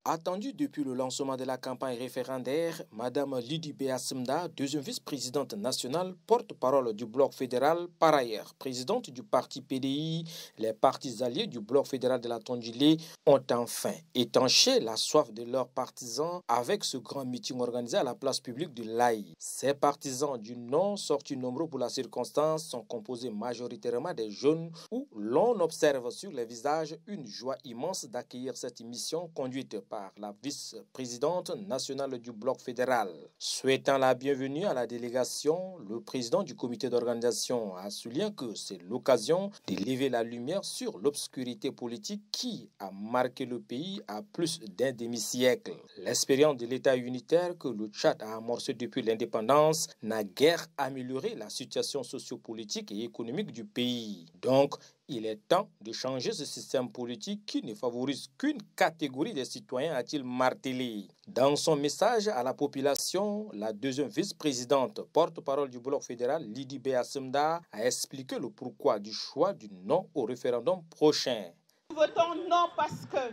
Attendue depuis le lancement de la campagne référendaire, Mme Lydie Béassimda, deuxième vice-présidente nationale, porte-parole du Bloc fédéral, par ailleurs présidente du parti PDI, les partis alliés du Bloc fédéral de la Tondjilé ont enfin étanché la soif de leurs partisans avec ce grand meeting organisé à la place publique de l'Aï. Ces partisans du nom, sortis nombreux pour la circonstance, sont composés majoritairement des jeunes où l'on observe sur les visages une joie immense d'accueillir cette mission conduite par la vice-présidente nationale du Bloc fédéral. Souhaitant la bienvenue à la délégation, le président du comité d'organisation a souligné que c'est l'occasion de lever la lumière sur l'obscurité politique qui a marqué le pays à plus d'un demi-siècle. L'expérience de l'État unitaire que le Tchad a amorcé depuis l'indépendance n'a guère amélioré la situation sociopolitique et économique du pays. Donc, il est temps de changer ce système politique qui ne favorise qu'une catégorie des citoyens, a-t-il martelé. Dans son message à la population, la deuxième vice-présidente porte-parole du Bloc fédéral, Lydie Béassimda, a expliqué le pourquoi du choix du non au référendum prochain. Nous votons non parce que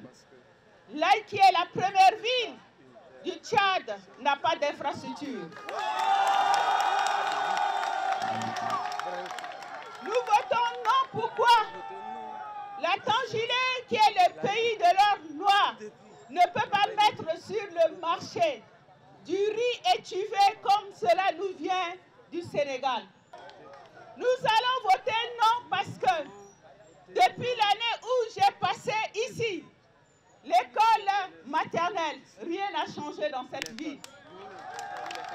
l'Aï, qui est la première ville du Tchad, n'a pas d'infrastructure. Nous votons non pourquoi la Tondjilé, qui est le pays de l'or noir, ne peut pas mettre sur le marché du riz étuvé comme cela nous vient du Sénégal. Nous allons voter non parce que depuis l'année où j'ai passé ici, l'école maternelle, rien n'a changé dans cette ville.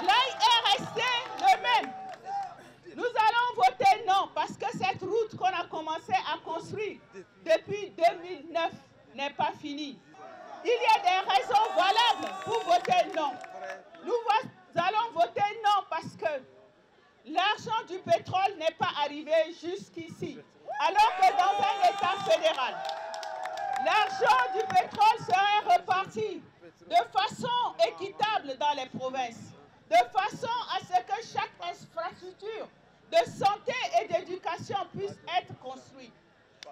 L'Aï est resté le même. Nous allons voter non parce que cette route qu'on a commencé à construire depuis 2009 n'est pas finie. Il y a des raisons valables pour voter non. Nous allons voter non parce que l'argent du pétrole n'est pas arrivé jusqu'ici. Alors que dans un État fédéral, l'argent du pétrole serait reparti de façon équitable dans les provinces, de façon à ce que chaque infrastructure de santé et d'éducation puisse être construite.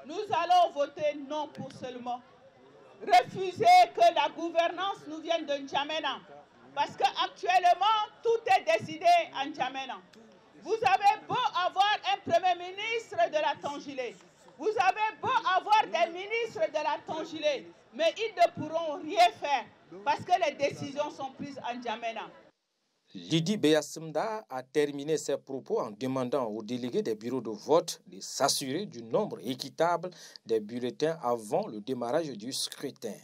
Nous allons voter non pour seulement refuser que la gouvernance nous vienne de N'Djamena. Parce qu'actuellement, tout est décidé en N'Djamena. Vous avez beau avoir un premier ministre de la Tondjilé, vous avez beau avoir des ministres de la Tondjilé, mais ils ne pourront rien faire parce que les décisions sont prises en N'Djamena. Lydie Béassimda a terminé ses propos en demandant aux délégués des bureaux de vote de s'assurer du nombre équitable des bulletins avant le démarrage du scrutin.